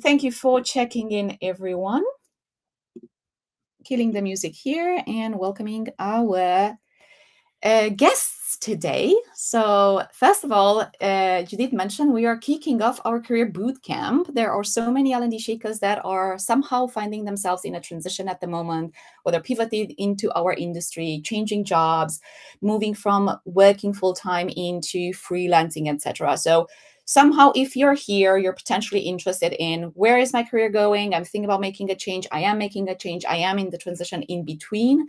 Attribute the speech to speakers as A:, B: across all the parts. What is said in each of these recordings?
A: thank you for checking in, everyone. Killing the music here and welcoming our guests today. So first of all, you did mention we are kicking off our career bootcamp. There are so many L&D shakers that are somehow finding themselves in a transition at the moment, or they're pivoted into our industry, changing jobs, moving from working full-time into freelancing, etc. So somehow, if you're here, you're potentially interested in where is my career going? I'm thinking about making a change. I am making a change. I am in the transition in between.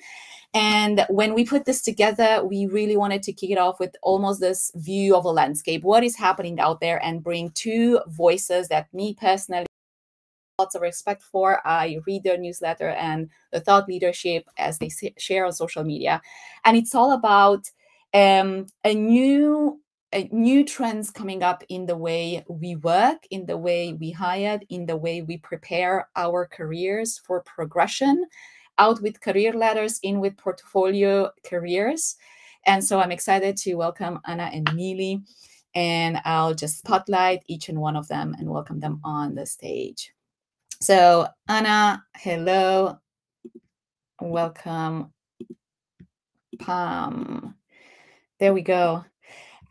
A: And when we put this together, we really wanted to kick it off with almost this view of a landscape, what is happening out there, and bring two voices that me personally lots of respect for. I read their newsletter and the thought leadership as they share on social media. And it's all about a new trends coming up in the way we work, in the way we hire, in the way we prepare our careers for progression. Out with career ladders, in with portfolio careers. And so I'm excited to welcome Anna and Mili, and I'll just spotlight each and one of them and welcome them on the stage. So Anna, hello, welcome. Pam, there we go.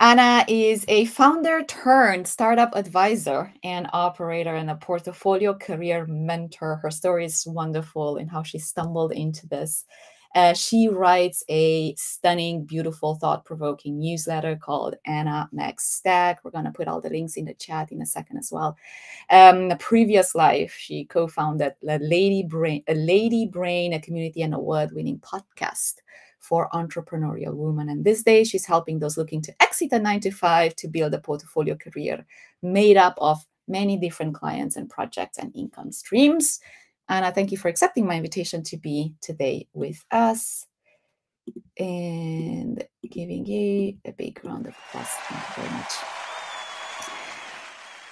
A: Anna is a founder turned startup advisor and operator and a portfolio career mentor. Her story is wonderful in how she stumbled into this. She writes a stunning, beautiful, thought-provoking newsletter called Anna Max Stack. We're going to put all the links in the chat in a second as well. The previous life, she co-founded a Lady Brain, a community and award-winning podcast for entrepreneurial women. And these days, she's helping those looking to exit a 9-to-5 to build a portfolio career made up of many different clients and projects and income streams. And I thank you for accepting my invitation to be today with us and giving you a big round of applause. Thank you very much.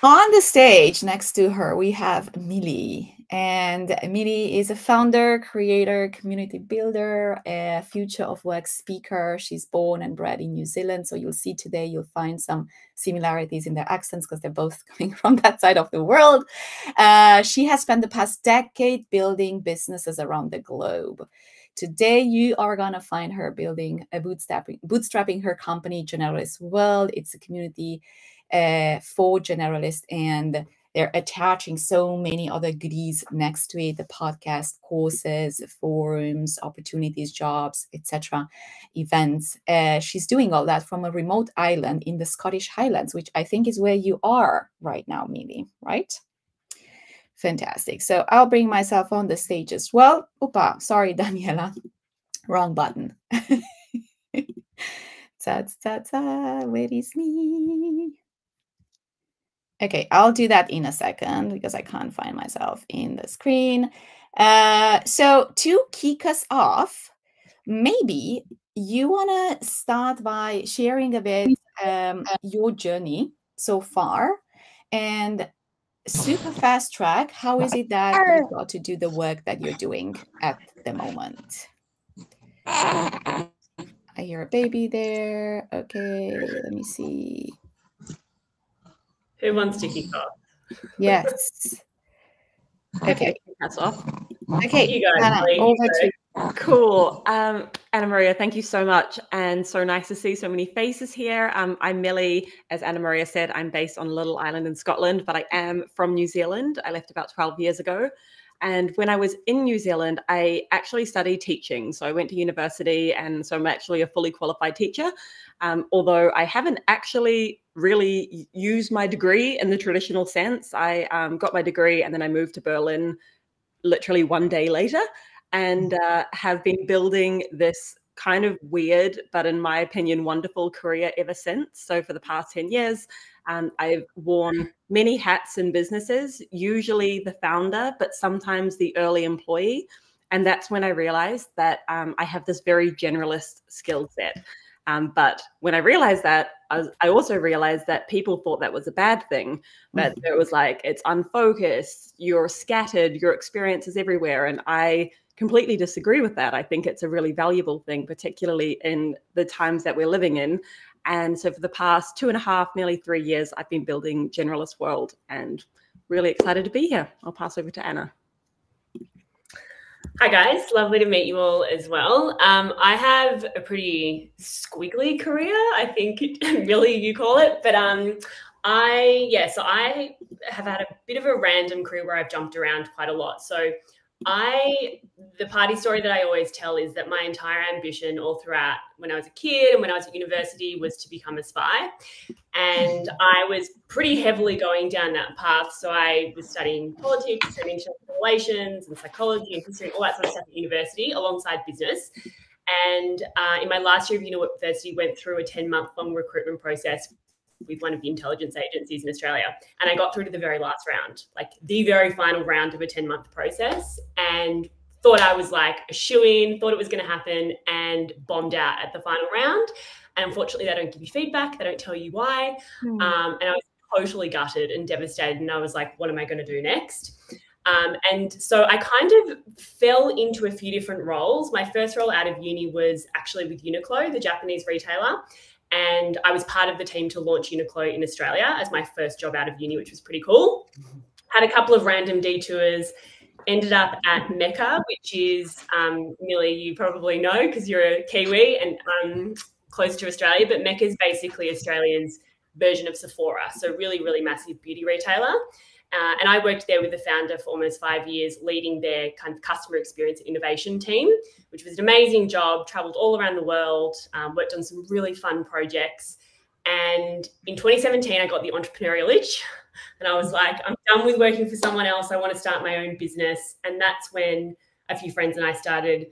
A: On the stage next to her, we have Mili. And Mili is a founder, creator, community builder, a future of work speaker. She's born and bred in New Zealand. So you'll see today, you'll find some similarities in their accents because they're both coming from that side of the world. She has spent the past decade building businesses around the globe. Today, you are going to find her building a bootstrapping her company, Generalist World. It's a community for generalists, and they're attaching so many other goodies next to it: the podcast, courses, forums, opportunities, jobs, etc., events. She's doing all that from a remote island in the Scottish Highlands, which I think is where you are right now, Mili, right? Fantastic. So I'll bring myself on the stage as well. Oopa, sorry, Daniela, wrong button. Where is me? Okay, I'll do that in a second because I can't find myself in the screen. So to kick us off, maybe you want to start by sharing a bit your journey so far, and super fast track, how is it that you got to do the work that you're doing at the moment? I hear a baby there. Okay, let me see.
B: Who wants to kick off?
A: Yes. Okay.
C: That's off.
A: Okay,
B: You guys,
A: Anna, over to you.
C: Cool. Anna Maria, thank you so much. And so nice to see so many faces here. I'm Millie. As Anna Maria said, I'm based on a little island in Scotland, but I am from New Zealand. I left about 12 years ago. And when I was in New Zealand, I actually studied teaching. So I went to university, and so I'm actually a fully qualified teacher. Although I haven't actually really used my degree in the traditional sense. I got my degree and then I moved to Berlin literally one day later, and have been building this kind of weird, but in my opinion, wonderful career ever since. So for the past 10 years, I've worn many hats in businesses, usually the founder, but sometimes the early employee. And that's when I realized that I have this very generalist skill set. But when I realized that, I also realized that people thought that was a bad thing, that it was like, it's unfocused, you're scattered, your experience is everywhere. And I completely disagree with that. I think it's a really valuable thing, particularly in the times that we're living in. And so for the past 2.5, nearly 3 years, I've been building Generalist World. And really excited to be here. I'll pass over to Anna.
B: Hi guys, lovely to meet you all as well. I have a pretty squiggly career, I think really you call it, but I have had a bit of a random career where I've jumped around quite a lot. So the party story that I always tell is that my entire ambition all throughout when I was a kid and when I was at university was to become a spy. And I was pretty heavily going down that path. So I was studying politics and international relations and psychology and history and all that sort of stuff at university alongside business. And in my last year of university, went through a 10-month-long recruitment process with one of the intelligence agencies in Australia. And I got through to the very last round, like the very final round of a 10-month process, and thought I was like a shoo-in, thought it was going to happen, and bombed out at the final round. And unfortunately, they don't give you feedback. They don't tell you why. And I was totally gutted and devastated. And I was like, what am I going to do next? And so I kind of fell into a few different roles. My first role out of uni was actually with Uniqlo, the Japanese retailer. And I was part of the team to launch Uniqlo in Australia as my first job out of uni, which was pretty cool. Had a couple of random detours, ended up at Mecca, which is, Millie, you probably know because you're a Kiwi and close to Australia, but Mecca is basically Australia's version of Sephora. So really, really massive beauty retailer. And I worked there with the founder for almost 5 years, leading their kind of customer experience and innovation team, which was an amazing job, traveled all around the world, worked on some really fun projects. And in 2017, I got the entrepreneurial itch. And I was like, I'm done with working for someone else. I want to start my own business. And that's when a few friends and I started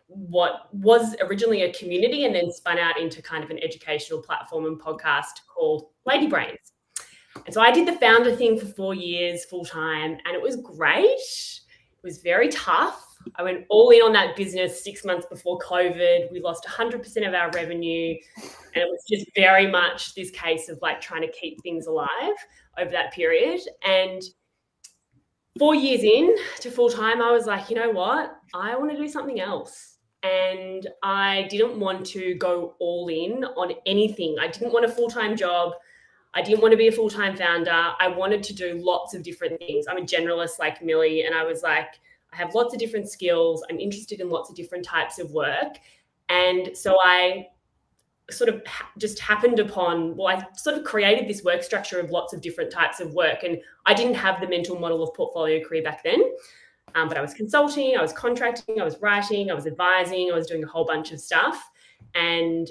B: what was originally a community and then spun out into kind of an educational platform and podcast called Lady Brains. And so I did the founder thing for 4 years full time, and it was great. It was very tough. I went all in on that business 6 months before COVID. We lost 100% of our revenue, and it was just very much this case of like trying to keep things alive over that period. And 4 years in to full time, I was like, you know what? I want to do something else. And I didn't want to go all in on anything. I didn't want a full-time job. I didn't want to be a full-time founder. I wanted to do lots of different things. I'm a generalist like Millie, and I was like, I have lots of different skills. I'm interested in lots of different types of work. And so I sort of just happened upon, I sort of created this work structure of lots of different types of work. And I didn't have the mental model of portfolio career back then, but I was consulting, I was contracting, I was writing, I was advising, I was doing a whole bunch of stuff. And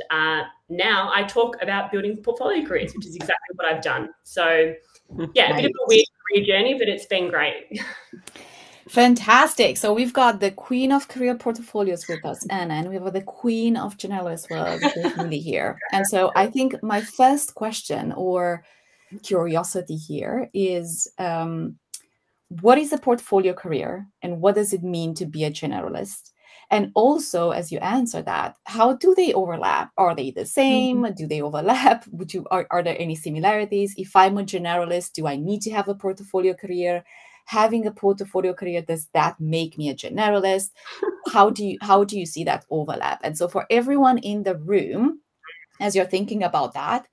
B: now I talk about building portfolio careers, which is exactly what I've done. So yeah, a bit of a weird career journey, but it's been great.
A: Fantastic. So we've got the queen of career portfolios with us, Anna, and we have the queen of generalist world, Julie here. And so I think my first question or curiosity here is, what is a portfolio career and what does it mean to be a generalist? And also, as you answer that, how do they overlap? Are they the same? Do they overlap? Are there any similarities? If I'm a generalist, do I need to have a portfolio career? Having a portfolio career, does that make me a generalist? How do you see that overlap? And so for everyone in the room, as you're thinking about that,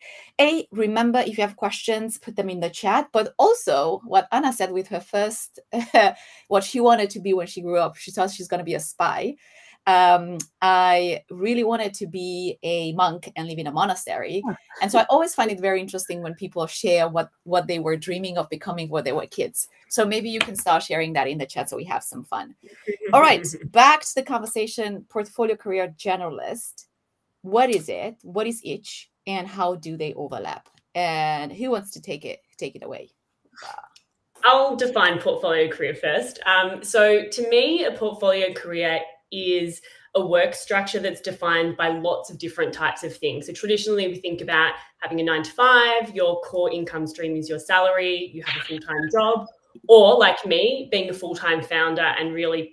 A: remember, if you have questions, put them in the chat. But also what Anna said with her first, what she wanted to be when she grew up, she thought she's going to be a spy. I really wanted to be a monk and live in a monastery. And so I always find it very interesting when people share what they were dreaming of becoming when they were kids. So maybe you can start sharing that in the chat so we have some fun. All right, back to the conversation, portfolio career generalist. What is it? What is each? And how do they overlap? And who wants to take it away?
B: I'll define portfolio career first. So to me, a portfolio career is a work structure that's defined by lots of different types of things. So traditionally we think about having a 9-to-5, your core income stream is your salary, you have a full-time job, or like me, being a full-time founder and really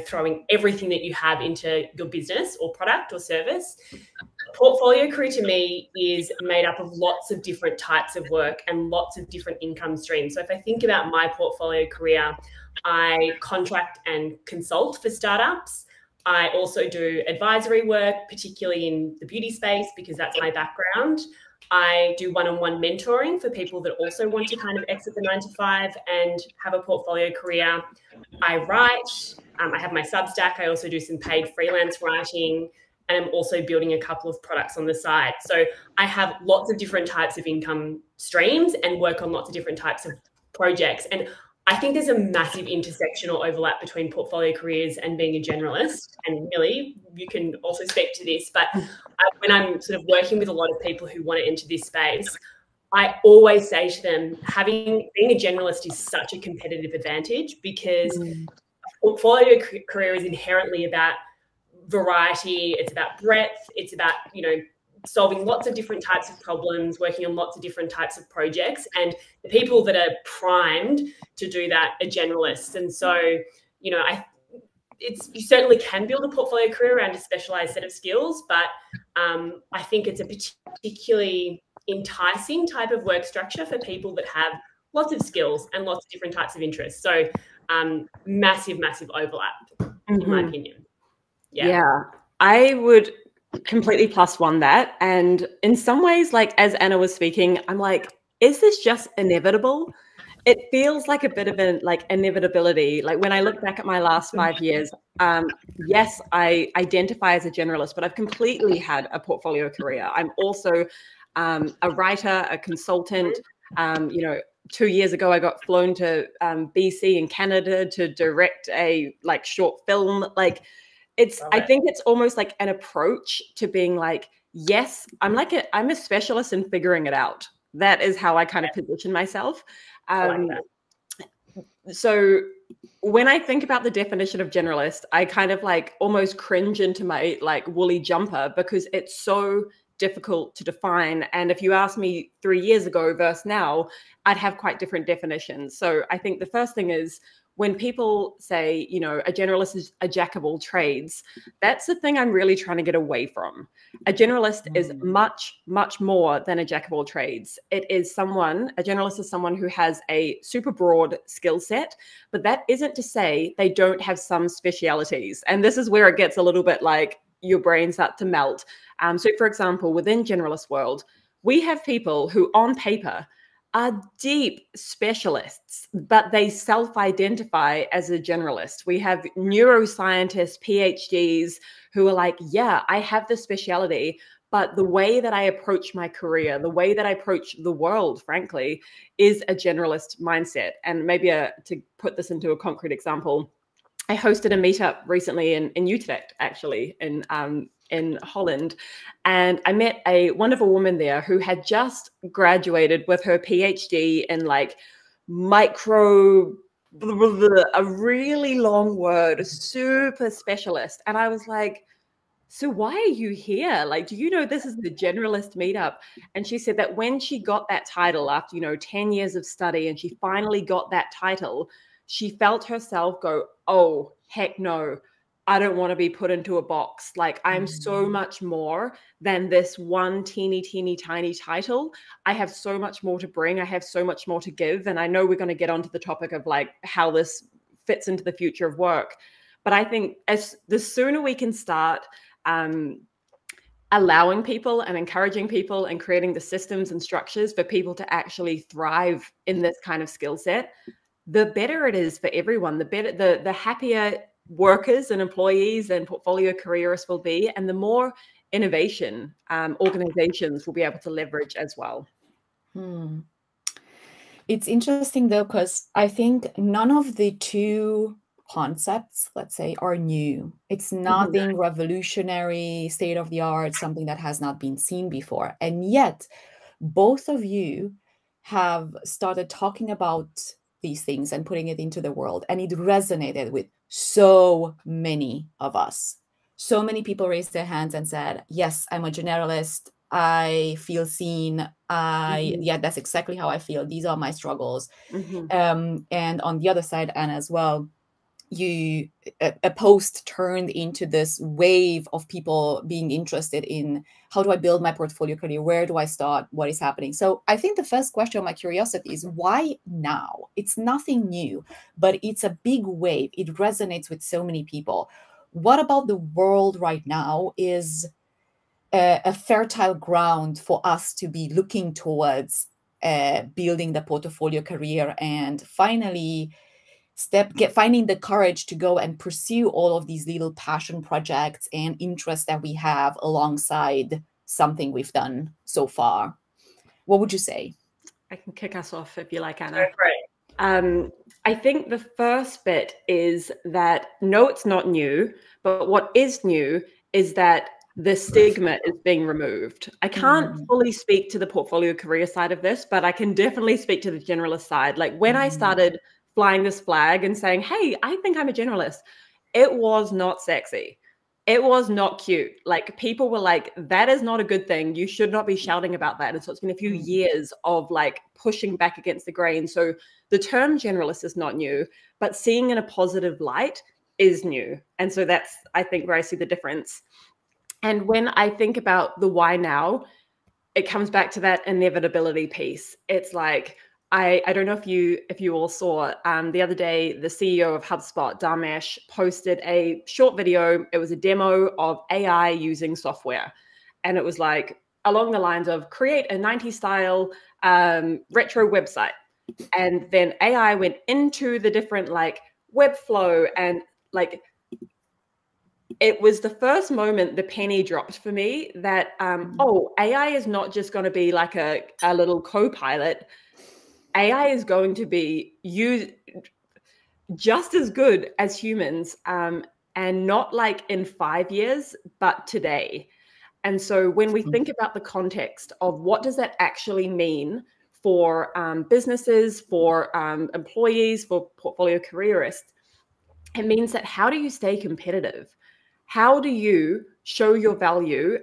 B: throwing everything that you have into your business or product or service. A portfolio career to me is made up of lots of different types of work and lots of different income streams. So if I think about my portfolio career, I contract and consult for startups. I also do advisory work, particularly in the beauty space, because that's my background. I do one-on-one mentoring for people that also want to kind of exit the 9 to 5 and have a portfolio career. I write, I have my Substack. I also do some paid freelance writing, and I'm also building a couple of products on the side. So I have lots of different types of income streams and work on lots of different types of projects. And I think there's a massive intersectional overlap between portfolio careers and being a generalist. And Millie, you can also speak to this, but when I'm sort of working with a lot of people who want to enter this space, I always say to them, being a generalist is such a competitive advantage, because portfolio career is inherently about variety. It's about breadth. It's about, solving lots of different types of problems, working on lots of different types of projects. And the people that are primed to do that are generalists. And so, you certainly can build a portfolio career around a specialized set of skills, but I think it's a particularly enticing type of work structure for people that have lots of skills and lots of different types of interests. So massive overlap, in my opinion.
C: Yeah, I would completely +1 that. And in some ways, like as Anna was speaking, I'm like, is this just inevitable? It feels like a bit of an inevitability. Like when I look back at my last 5 years, yes, I identify as a generalist, but I've completely had a portfolio career. I'm also a writer, a consultant. 2 years ago, I got flown to BC in Canada to direct a short film. I think it's almost like an approach to being like, yes, I'm a specialist in figuring it out. That is how I kind of position myself. So when I think about the definition of generalist, I kind of almost cringe into my woolly jumper, because it's so difficult to define. And if you asked me 3 years ago versus now, I'd have quite different definitions. So I think the first thing is, when people say, a generalist is a jack of all trades, that's the thing I'm really trying to get away from. A generalist is much, much more than a jack of all trades. A generalist is someone who has a super broad skill set, but that isn't to say they don't have some specialities. And this is where it gets a little bit like your brain starts to melt. So for example, within generalist world, we have people who on paper are deep specialists, but they self-identify as a generalist. We have neuroscientists, PhDs, who are like, yeah, I have this speciality, but the way that I approach my career, the way that I approach the world, frankly, is a generalist mindset. And maybe to put this into a concrete example, I hosted a meetup recently in Utrecht, actually, in Holland. And I met a wonderful woman there who had just graduated with her PhD in a really long word, super specialist. And I was like, so why are you here? Do you know this is the generalist meetup? And she said that when she got that title after, 10 years of study, and she finally got that title, she felt herself go, oh, heck no. I don't want to be put into a box. I'm so much more than this one teeny tiny title. I have so much more to bring. I have so much more to give. And I know we're going to get onto the topic of how this fits into the future of work. But I think the sooner we can start allowing people and encouraging people and creating the systems and structures for people to actually thrive in this kind of skill set, the better it is for everyone. The happier workers and employees and portfolio careerists will be, and the more innovation organizations will be able to leverage as well.
A: It's interesting though, because I think none of the two concepts, let's say, are new. It's nothing revolutionary, state of the art, something that has not been seen before. And yet both of you have started talking about these things and putting it into the world, and it resonated with so many of us. So many people raised their hands and said, yes, I'm a generalist. I feel seen. Yeah, that's exactly how I feel. These are my struggles. And on the other side, Anna, as well, a post turned into this wave of people being interested in, how do I build my portfolio career? Where do I start? What is happening? So I think the first question of my curiosity is, why now? It's nothing new, but it's a big wave. It resonates with so many people. What about the world right now is a fertile ground for us to be looking towards building the portfolio career, and finally finding the courage to go and pursue all of these little passion projects and interests that we have alongside something we've done so far. What would you say?
C: I can kick us off if you like, Anna.
B: Go for it.
C: I think the first bit is that no, it's not new, but what is new is that the stigma is being removed. I can't fully speak to the portfolio career side of this, but I can definitely speak to the generalist side. Like when I started flying this flag and saying, hey, I think I'm a generalist, it was not sexy. It was not cute. Like people were like, that is not a good thing. You should not be shouting about that. And so it's been a few years of like pushing back against the grain. So the term generalist is not new, but seeing in a positive light is new. And so that's, I think, where I see the difference. And when I think about the why now, it comes back to that inevitability piece. It's like, I don't know if you all saw the other day, the CEO of HubSpot, Dharmesh, posted a short video. It was a demo of AI using software. And it was like along the lines of create a 90s style retro website. And then AI went into the different like Webflow, and like it was the first moment the penny dropped for me that, oh, AI is not just going to be like a little co-pilot. AI is going to be used just as good as humans, and not like in 5 years, but today. And so when we think about the context of what does that actually mean for businesses, for employees, for portfolio careerists, it means that how do you stay competitive? How do you show your value?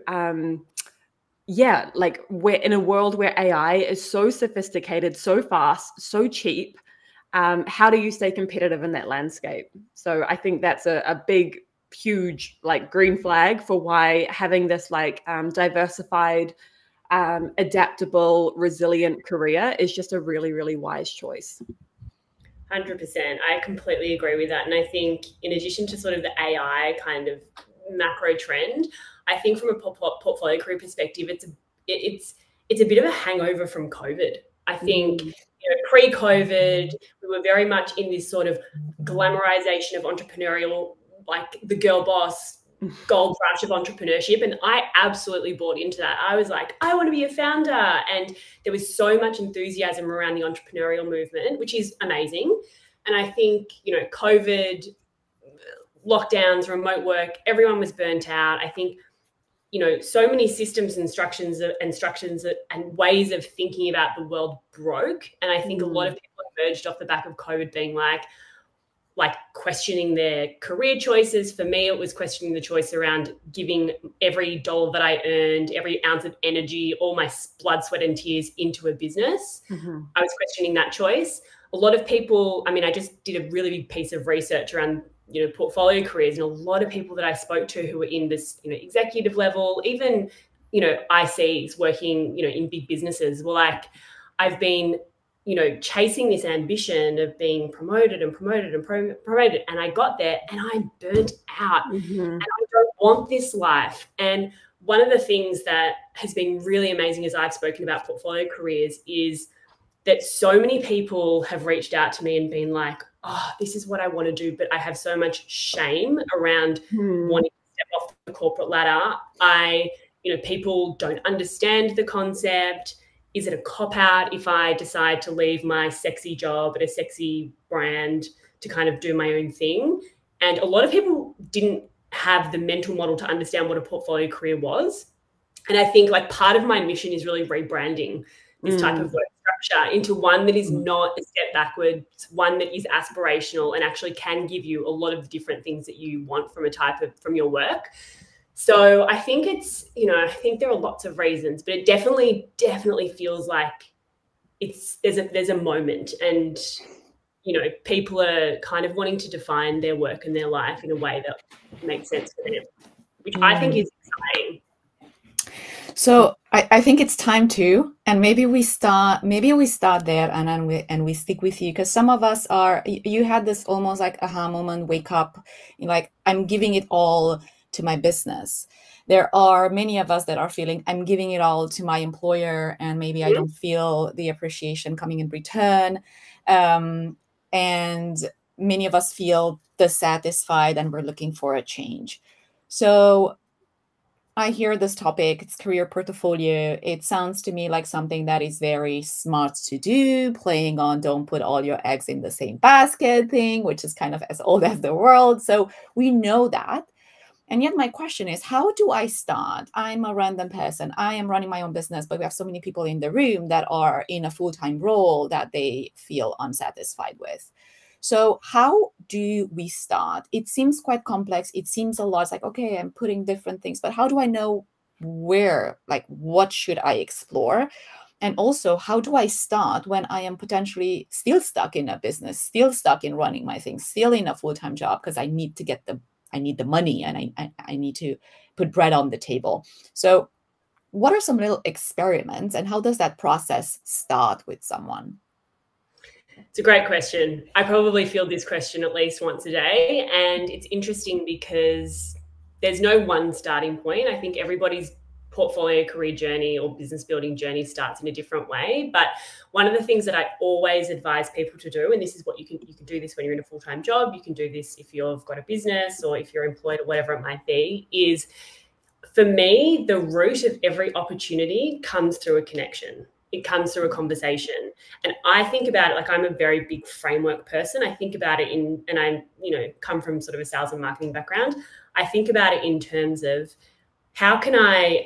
C: Yeah, like we're in a world where AI is so sophisticated, so fast, so cheap. How do you stay competitive in that landscape? So I think that's a big, huge like green flag for why having this like diversified, adaptable, resilient career is just a really, really wise choice.
B: 100%. I completely agree with that. And I think in addition to sort of the AI kind of macro trend, I think from a portfolio career perspective, it's a bit of a hangover from COVID. I think pre-COVID, we were very much in this sort of glamorization of entrepreneurial, like the girl boss, gold rush of entrepreneurship. And I absolutely bought into that. I was like, I want to be a founder. And there was so much enthusiasm around the entrepreneurial movement, which is amazing. And I think, COVID, lockdowns, remote work, everyone was burnt out. I think, so many systems, instructions and ways of thinking about the world broke. And I think a lot of people emerged off the back of COVID being like questioning their career choices. For me, it was questioning the choice around giving every dollar that I earned, every ounce of energy, all my blood, sweat and tears into a business. I was questioning that choice. A lot of people, I just did a really big piece of research around portfolio careers, and a lot of people that I spoke to who were in this, executive level, even, ICs working, in big businesses were like, I've been, chasing this ambition of being promoted and promoted and promoted. And I got there and I'm burnt out and I don't want this life. And one of the things that has been really amazing as I've spoken about portfolio careers is that so many people have reached out to me and been like, oh, this is what I want to do, but I have so much shame around wanting to step off the corporate ladder. People don't understand the concept. Is it a cop-out if I decide to leave my sexy job at a sexy brand to kind of do my own thing? And a lot of people didn't have the mental model to understand what a portfolio career was. And I think like part of my mission is really rebranding this type of work structure into one that is not a step backwards, one that is aspirational and actually can give you a lot of the different things that you want from your work. So I think I think there are lots of reasons, but it definitely feels like there's a moment, and, people are kind of wanting to define their work and their life in a way that makes sense for them, which I think is exciting.
A: So I think it's time to, and maybe we start there, and we stick with you, because some of us you had this almost like aha moment, wake up, like I'm giving it all to my business. There are many of us that are feeling I'm giving it all to my employer and maybe I don't feel the appreciation coming in return. And many of us feel dissatisfied and we're looking for a change. So I hear this topic, it's career portfolio. It sounds to me like something that is very smart to do, playing on don't put all your eggs in the same basket thing, which is kind of as old as the world. So we know that. And yet my question is, how do I start? I'm a random person. I am running my own business, but we have so many people in the room that are in a full-time role that they feel unsatisfied with. So how do we start? It seems quite complex. It seems a lot. It's like, okay, I'm putting different things, but how do I know where, like, what should I explore? And also, how do I start when I am potentially still stuck in a business, still stuck in running my things, still in a full-time job because I need to get I need the money and I need to put bread on the table. So what are some little experiments and how does that process start with someone?
B: It's a great question. I probably field this question at least once a day. And it's interesting because there's no one starting point. I think everybody's portfolio career journey or business building journey starts in a different way. But one of the things that I always advise people to do, and this is what you can do this when you're in a full-time job, you can do this if you've got a business or if you're employed or whatever it might be, is for me, the root of every opportunity comes through a connection. It comes through a conversation. And I think about it like I'm a very big framework person. I think about it and I, come from sort of a sales and marketing background. I think about it in terms of how can I,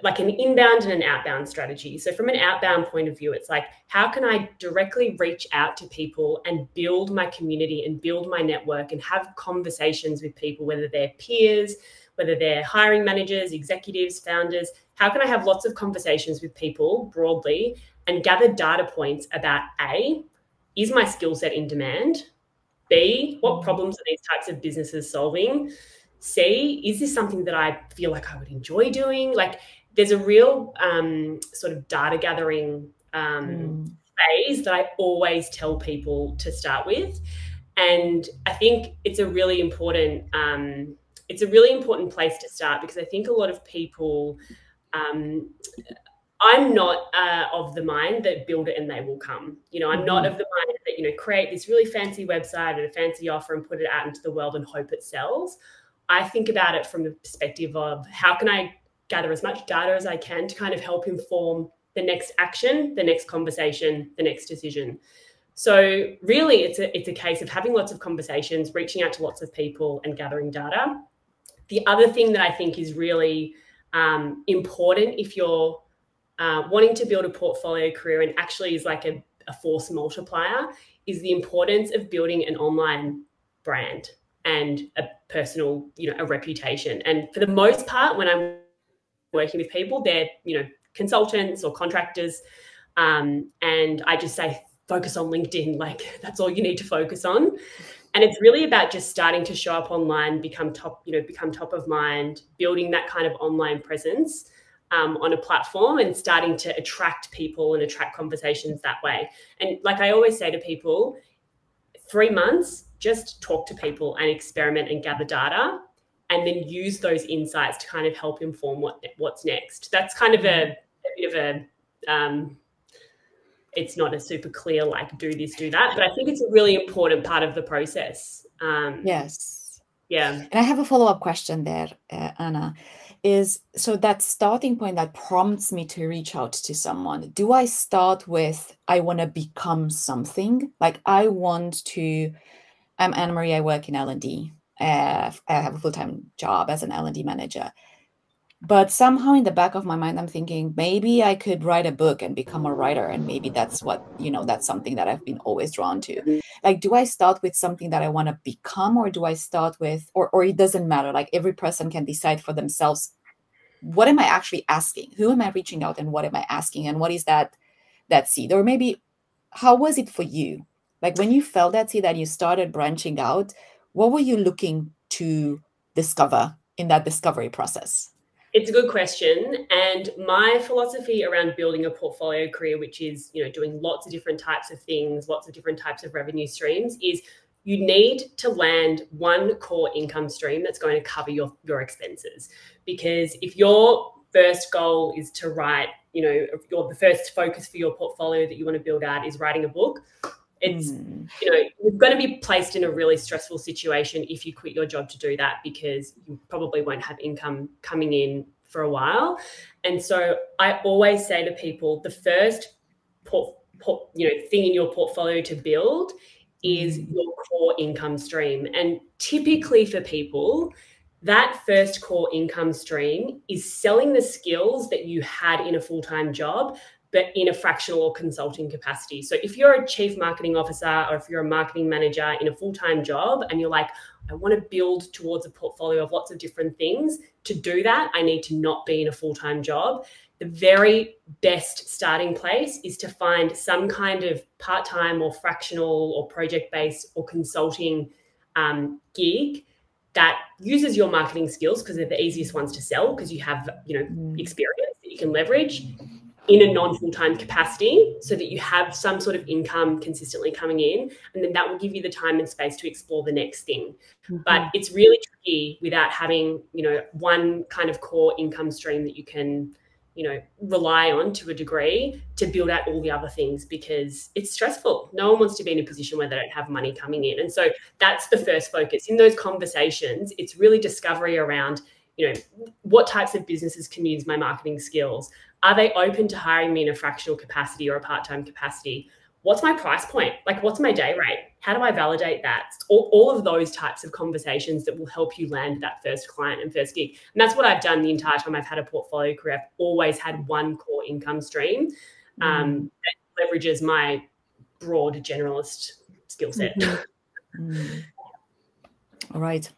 B: like an inbound and an outbound strategy. So from an outbound point of view, it's like, how can I directly reach out to people and build my community and build my network and have conversations with people, whether they're peers, whether they're hiring managers, executives, founders. How can I have lots of conversations with people broadly and gather data points about A, is my skill set in demand? B, what problems are these types of businesses solving? C, is this something that I feel like I would enjoy doing? Like there's a real sort of data gathering phase that I always tell people to start with. And I think it's a really important place to start because I think a lot of people, I'm not of the mind that build it and they will come. I'm not of the mind that, create this really fancy website and a fancy offer and put it out into the world and hope it sells. I think about it from the perspective of how can I gather as much data as I can to kind of help inform the next action, the next conversation, the next decision. So really it's a case of having lots of conversations, reaching out to lots of people and gathering data. The other thing that I think is really important if you're wanting to build a portfolio career and actually is like a force multiplier is the importance of building an online brand and a personal, a reputation. And for the most part, when I'm working with people, they're, consultants or contractors. And I just say, focus on LinkedIn. Like that's all you need to focus on. And it's really about just starting to show up online, become top of mind, building that kind of online presence on a platform and starting to attract people and attract conversations that way. And like I always say to people, 3 months, just talk to people and experiment and gather data and then use those insights to kind of help inform what's next. That's kind of a bit of a, it's not a super clear, like do this, do that, but I think it's a really important part of the process.
A: Yes.
B: Yeah.
A: And I have a follow-up question there, Anna, is so that starting point that prompts me to reach out to someone, do I start with, I want to become something? Like I'm Anna Marie, I work in L&D. I have a full-time job as an L&D manager. But somehow in the back of my mind, I'm thinking maybe I could write a book and become a writer. And maybe that's what, that's something that I've been always drawn to. Like, do I start with something that I want to become, or do I start with, or it doesn't matter. Like every person can decide for themselves, what am I actually asking? Who am I reaching out and what am I asking? And what is that seed? Or maybe how was it for you? Like when you felt that seed and you started branching out, what were you looking to discover in that discovery process?
B: It's a good question. And my philosophy around building a portfolio career, which is, doing lots of different types of things, lots of different types of revenue streams, is you need to land one core income stream that's going to cover your expenses. Because if your first goal is to write, the first focus for your portfolio that you want to build out is writing a book, it's, you're going to be placed in a really stressful situation if you quit your job to do that, because you probably won't have income coming in for a while. And so I always say to people, the first thing in your portfolio to build is your core income stream. And typically for people, that first core income stream is selling the skills that you had in a full-time job, but in a fractional or consulting capacity. So if you're a chief marketing officer, or if you're a marketing manager in a full-time job and you're like, I want to build towards a portfolio of lots of different things, to do that, I need to not be in a full-time job. The very best starting place is to find some kind of part-time or fractional or project-based or consulting gig that uses your marketing skills, because they're the easiest ones to sell, because you have, experience that you can leverage in a non-full-time capacity, so that you have some sort of income consistently coming in, and then that will give you the time and space to explore the next thing. But it's really tricky without having, one kind of core income stream that you can, rely on to a degree to build out all the other things, because it's stressful. No one wants to be in a position where they don't have money coming in. And so that's the first focus. In those conversations, it's really discovery around, what types of businesses can use my marketing skills? Are they open to hiring me in a fractional capacity or a part-time capacity? What's my price point? Like, what's my day rate? How do I validate that? All of those types of conversations that will help you land that first client and first gig. And that's what I've done the entire time I've had a portfolio career. I've always had one core income stream that leverages my broad generalist skill set.
A: All right.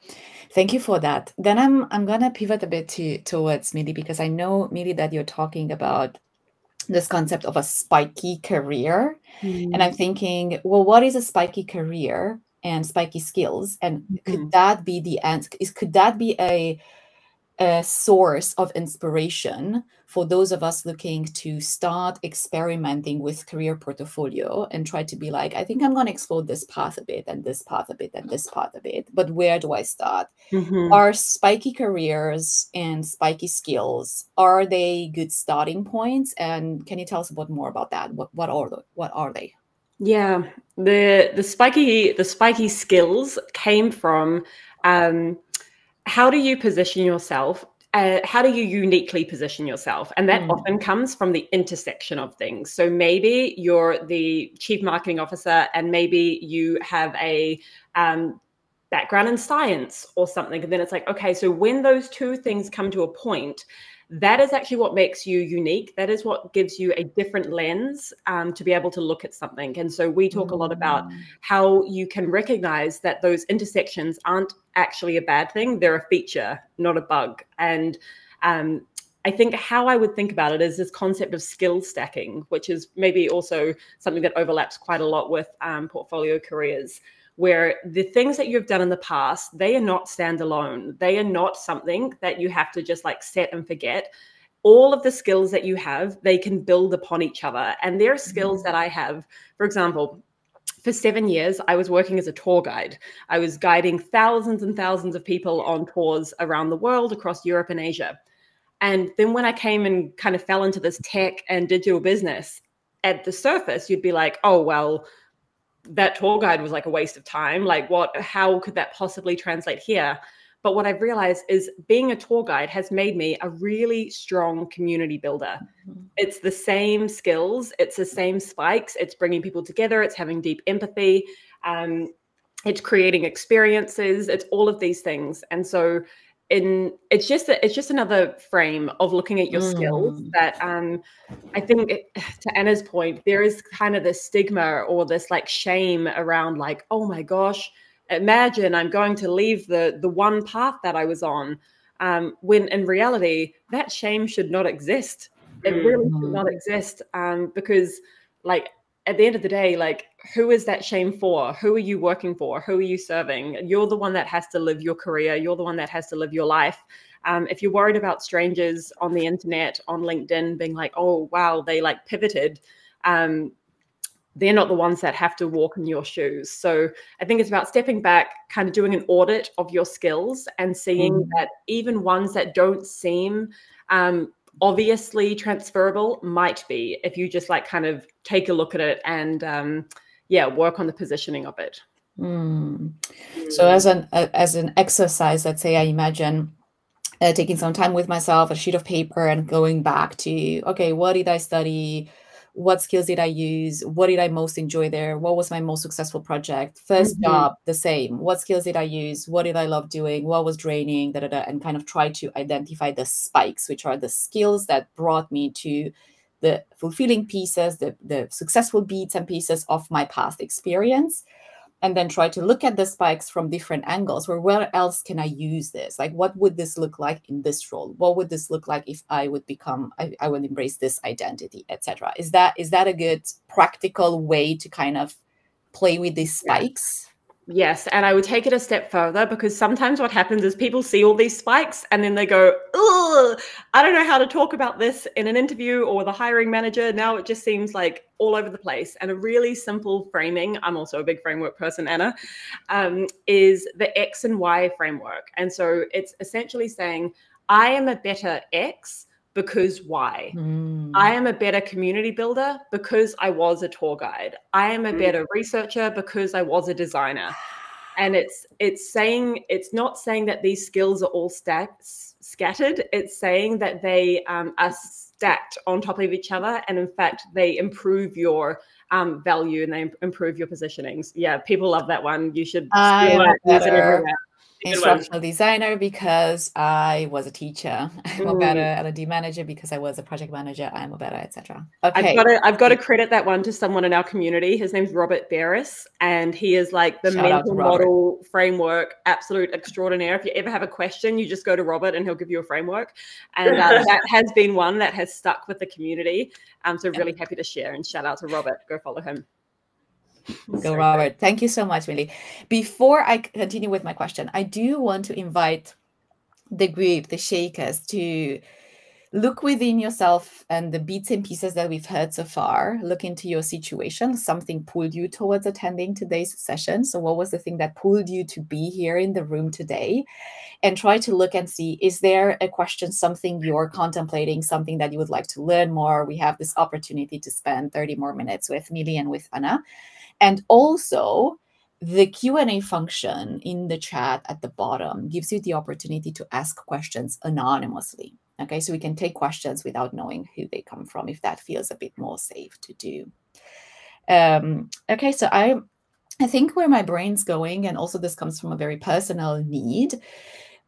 A: Thank you for that. Then I'm gonna pivot a bit towards Millie, because I know, Millie, that you're talking about this concept of a spiky career. And I'm thinking, well, what is a spiky career and spiky skills? And could that be the end? Could that be a source of inspiration for those of us looking to start experimenting with career portfolio and try to be like, I think I'm going to explore this path a bit and this path a bit and this path a bit, but where do I start? Are spiky careers and spiky skills, are they good starting points? And can you tell us a bit more about that? What are they?
C: Yeah, the spiky skills came from how do you position yourself? How do you uniquely position yourself? And that often comes from the intersection of things. So maybe you're the chief marketing officer and maybe you have a background in science or something. And then it's like, okay, so when those two things come to a point, that is actually what makes you unique. That is what gives you a different lens to be able to look at something. And so we talk a lot about how you can recognize that those intersections aren't actually a bad thing. They're a feature, not a bug. And I think how I would think about it is this concept of skill stacking, which is maybe also something that overlaps quite a lot with portfolio careers, where the things that you've done in the past, they are not standalone. They are not something that you have to just like set and forget. All of the skills that you have, they can build upon each other. And there are skills that I have. For example, for 7 years, I was working as a tour guide. I was guiding thousands and thousands of people on tours around the world, across Europe and Asia. And then when I came and kind of fell into this tech and digital business, at the surface, you'd be like, oh, well, that tour guide was like a waste of time. Like how could that possibly translate here? But what I've realized is being a tour guide has made me a really strong community builder. It's the same skills. It's the same spikes. It's bringing people together. It's having deep empathy. It's creating experiences. It's all of these things. And so it's just another frame of looking at your skills that I think to Anna's point, there is kind of this stigma or this like shame around like, oh my gosh, imagine I'm going to leave the one path that I was on, when in reality that shame should not exist. It really should not exist, because like at the end of the day, like, who is that shame for? Who are you working for? Who are you serving? You're the one that has to live your career. You're the one that has to live your life. If you're worried about strangers on the internet, on LinkedIn, being like, oh, wow, they like pivoted. they're not the ones that have to walk in your shoes. So I think it's about stepping back, kind of doing an audit of your skills and seeing that even ones that don't seem obviously transferable might be, if you just like kind of take a look at it and work on the positioning of it.
A: So as an exercise, let's say I imagine taking some time with myself, a sheet of paper, and going back to, okay, what did I study? What skills did I use? What did I most enjoy there? What was my most successful project? First job, the same. What skills did I use? What did I love doing? What was draining? And kind of try to identify the spikes, which are the skills that brought me to the fulfilling pieces, the successful beats and pieces of my past experience. And then try to look at the spikes from different angles. Where else can I use this? Like, what would this look like in this role? What would this look like if I would I would embrace this identity, etc. Is that a good practical way to kind of play with these spikes?
C: Yes, and I would take it a step further, because sometimes what happens is people see all these spikes and then they go, "Ugh, I don't know how to talk about this in an interview or with a hiring manager. Now it just seems like all over the place." And a really simple framing, I'm also a big framework person, Anna, is the X and Y framework. And so it's essentially saying, I am a better X because Y. I am a better community builder because I was a tour guide. I am a better researcher because I was a designer. And it's saying, it's not saying that these skills are all scattered. It's saying that they are stacked on top of each other. And in fact, they improve your value and they improve your positionings. Yeah, people love that one. You should use it everywhere.
A: Instructional designer because I was a teacher. I'm a better L&D manager because I was a project manager. I'm a better, etc. Okay,
C: I've got to credit that one to someone in our community. His name's Robert Barris, and he is like the mental model framework absolute extraordinaire. If you ever have a question, you just go to Robert and he'll give you a framework. And that has been one that has stuck with the community. So really happy to share, and shout out to Robert. Go follow him.
A: Go, Robert. Thank you so much, Millie. Before I continue with my question, I do want to invite the group, the Shakers, to look within yourself and the bits and pieces that we've heard so far. Look into your situation. Something pulled you towards attending today's session. So what was the thing that pulled you to be here in the room today? And try to look and see, is there a question, something you're contemplating, something that you would like to learn more? We have this opportunity to spend 30 more minutes with Millie and with Anna. And also, the Q&A function in the chat at the bottom gives you the opportunity to ask questions anonymously. Okay, so we can take questions without knowing who they come from, if that feels a bit more safe to do. Okay, so I think where my brain's going, and also this comes from a very personal need,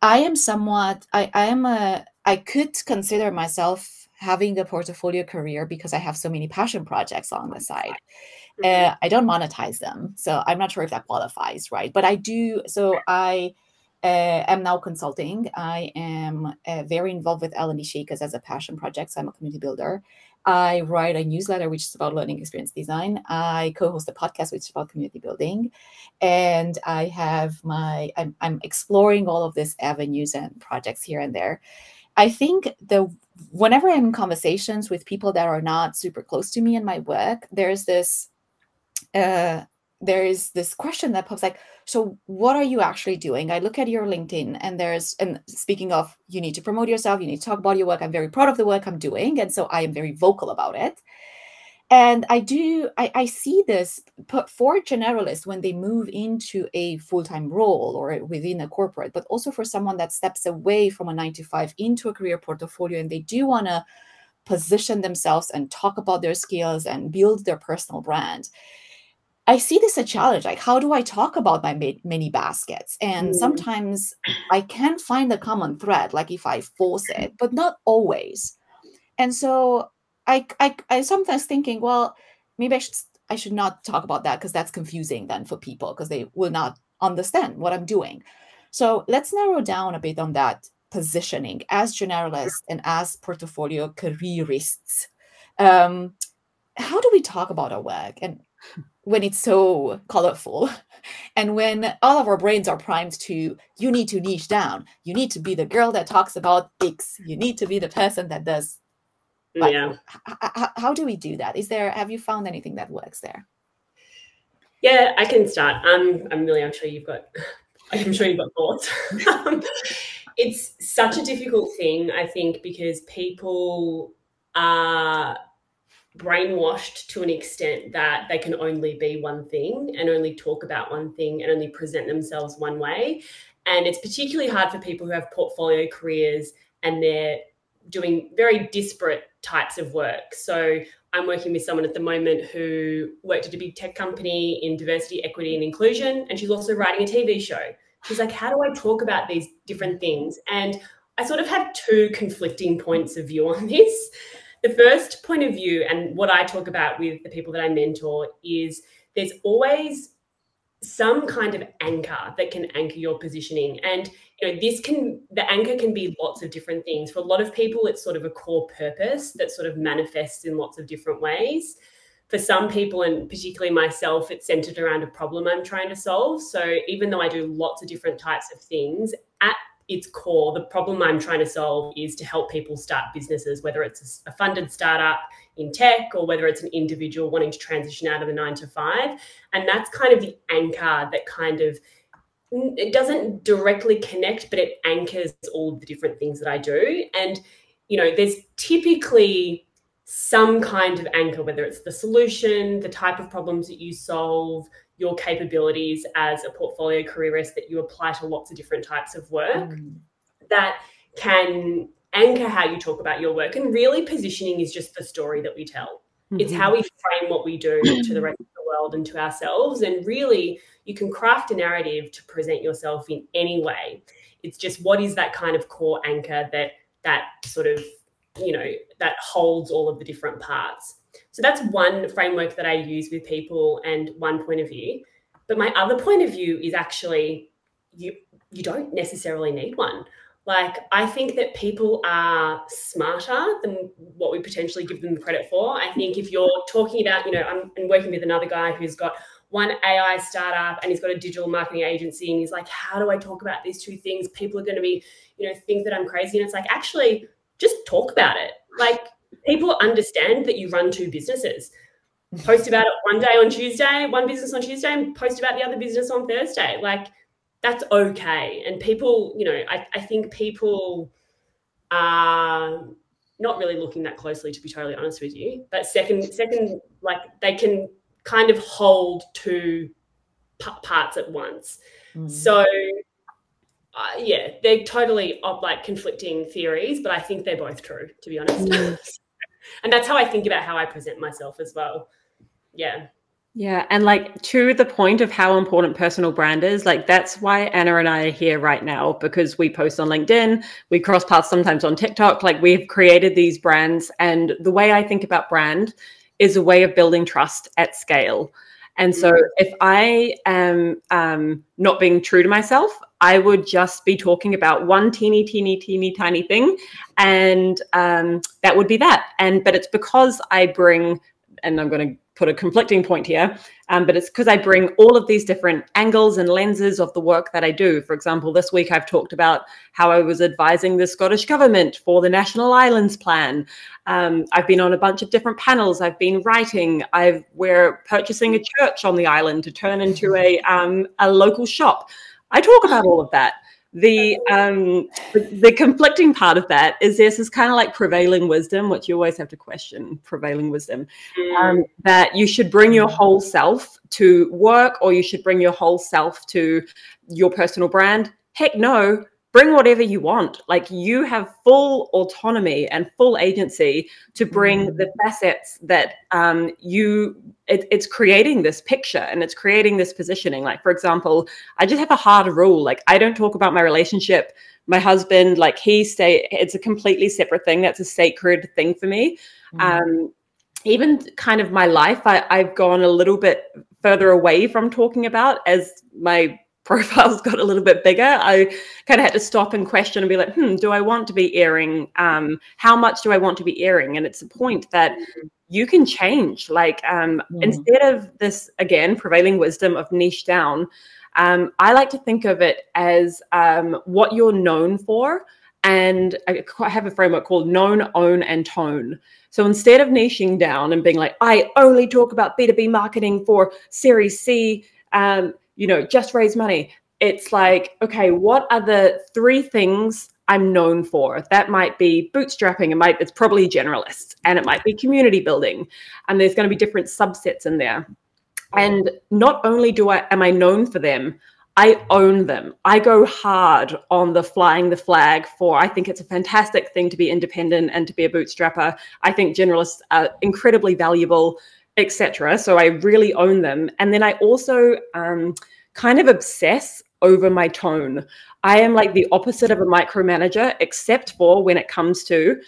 A: I am somewhat, I could consider myself having a portfolio career because I have so many passion projects on the side. I don't monetize them, so I'm not sure if that qualifies, right? But I do. So I am now consulting. I am very involved with L&D Shakers as a passion project. So I'm a community builder. I write a newsletter, which is about learning experience design. I co-host a podcast, which is about community building. And I have I'm exploring all of these avenues and projects here and there. I think whenever I'm in conversations with people that are not super close to me in my work, there is this question that pops like, so what are you actually doing? I look at your LinkedIn and speaking of, you need to promote yourself, you need to talk about your work. I'm very proud of the work I'm doing. And so I am very vocal about it. And I see this for generalists when they move into a full-time role or within a corporate, but also for someone that steps away from a 9-to-5 into a career portfolio, and they do want to position themselves and talk about their skills and build their personal brand. I see this a challenge. Like, how do I talk about my many baskets? And sometimes I can find a common thread, like if I force it, but not always. And so I sometimes thinking, well, maybe I should not talk about that because that's confusing then for people because they will not understand what I'm doing. So let's narrow down a bit on that positioning as generalists and as portfolio careerists. How do we talk about our work and when it's so colorful and when all of our brains are primed to, you need to niche down, you need to be the girl that talks about X, you need to be the person that does. But how do we do that? Have you found anything that works there?
B: Yeah, I can start. I'm sure you've got thoughts. It's such a difficult thing, I think, because people are brainwashed to an extent that they can only be one thing and only talk about one thing and only present themselves one way. And it's particularly hard for people who have portfolio careers and they're doing very disparate types of work. So I'm working with someone at the moment who worked at a big tech company in diversity, equity, and inclusion, and she's also writing a TV show. She's like, how do I talk about these different things? And I sort of have two conflicting points of view on this. The first point of view, and what I talk about with the people that I mentor, is there's always some kind of anchor that can anchor your positioning. And the anchor can be lots of different things. For a lot of people, it's sort of a core purpose that sort of manifests in lots of different ways. For some people, and particularly myself, it's centered around a problem I'm trying to solve. So even though I do lots of different types of things, at its core, the problem I'm trying to solve is to help people start businesses, whether it's a funded startup in tech or whether it's an individual wanting to transition out of a 9-to-5. And that's kind of the anchor that kind of, it doesn't directly connect, but it anchors all the different things that I do. And, there's typically some kind of anchor, whether it's the solution, the type of problems that you solve, your capabilities as a portfolio careerist that you apply to lots of different types of work that can anchor how you talk about your work. And really, positioning is just the story that we tell. It's how we frame what we do to the rest of the world and to ourselves. And really, you can craft a narrative to present yourself in any way. It's just, what is that kind of core anchor that sort of, that holds all of the different parts. So that's one framework that I use with people and one point of view. But my other point of view is actually you don't necessarily need one. Like, I think that people are smarter than what we potentially give them credit for. I think if you're talking about, I'm working with another guy who's got one AI startup and he's got a digital marketing agency, and he's like, how do I talk about these two things? People are going to be, think that I'm crazy. And it's like, actually, just talk about it. Like, people understand that you run two businesses. Post about it one business on Tuesday, and post about the other business on Thursday. Like, that's okay. And people, I think people are not really looking that closely, to be totally honest with you. But second, like, they can kind of hold two parts at once. So they're totally like conflicting theories, but I think they're both true, to be honest. And that's how I think about how I present myself as well. Yeah, and
C: like, to the point of how important personal brand is, like, that's why Anna and I are here right now, because we post on LinkedIn, we cross paths sometimes on TikTok. Like, we've created these brands, and the way I think about brand is a way of building trust at scale. And so if I am not being true to myself, I would just be talking about one teeny tiny thing, and that would be that. But it's because I bring, and I'm going to put a conflicting point here, but it's because I bring all of these different angles and lenses of the work that I do. For example, this week I've talked about how I was advising the Scottish government for the National Islands Plan. I've been on a bunch of different panels. I've been writing. We're purchasing a church on the island to turn into a local shop. I talk about all of that. The conflicting part of that is there's this kind of like prevailing wisdom, which you always have to question, prevailing wisdom, that you should bring your whole self to work, or you should bring your whole self to your personal brand. Heck no, bring whatever you want. Like, you have full autonomy and full agency to bring the facets that it's creating this picture and it's creating this positioning. Like, for example, I just have a hard rule. Like, I don't talk about my relationship. My husband, like, it's a completely separate thing. That's a sacred thing for me. Even kind of my life, I've gone a little bit further away from talking about as my profiles got a little bit bigger. I kind of had to stop and question and be like, do I want to be airing? How much do I want to be airing? And it's a point that you can change. Like, instead of this, again, prevailing wisdom of niche down, I like to think of it as what you're known for And I have a framework called known, own, and tone. So instead of niching down and being like, I only talk about B2B marketing for Series C, just raise money. It's like, okay, what are the 3 things I'm known for? That might be bootstrapping. It's probably generalists, and it might be community building. And there's going to be different subsets in there. And not only am I known for them, I own them. I go hard on the flying the flag for, I think it's a fantastic thing to be independent and to be a bootstrapper. I think generalists are incredibly valuable, etc. So I really own them. And then I also kind of obsess over my tone. I am like the opposite of a micromanager, except for when it comes to